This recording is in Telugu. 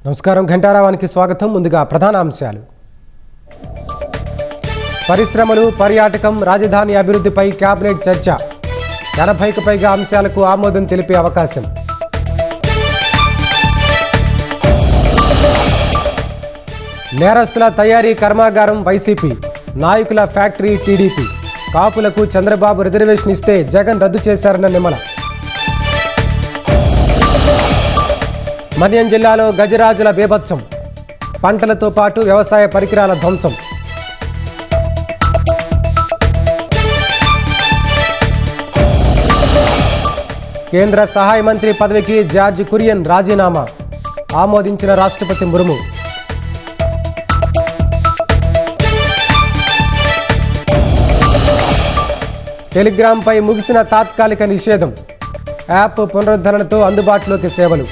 నమస్కారం. ఘంటారావానికి స్వాగతం. ముందుగా ప్రధాన అంశాలు. పరిశ్రమలు, పర్యాటకం, రాజధాని అభివృద్ధిపై కేబినెట్ చర్చ. 80కు పైగా అంశాలకు ఆమోదం తెలిపే అవకాశం. నేరస్తుల తయారీ కర్మాగారం వైసీపీ, నాయకుల ఫ్యాక్టరీ టీడీపీ. కాపులకు చంద్రబాబు రిజర్వేషన్ ఇస్తే జగన్ రద్దు చేశారన్న నిమ్మల. మన్యం జిల్లాలో గజరాజుల బీభత్సం, పంటలతో పాటు వ్యవసాయ పరికరాల ధ్వంసం. కేంద్ర సహాయ మంత్రి పదవికి జార్జ్ కురియన్ రాజీనామా, ఆమోదించిన రాష్ట్రపతి ముర్ము. టెలిగ్రామ్పై ముగిసిన తాత్కాలిక నిషేధం, యాప్ పునరుద్ధరణతో అందుబాటులోకి సేవలు.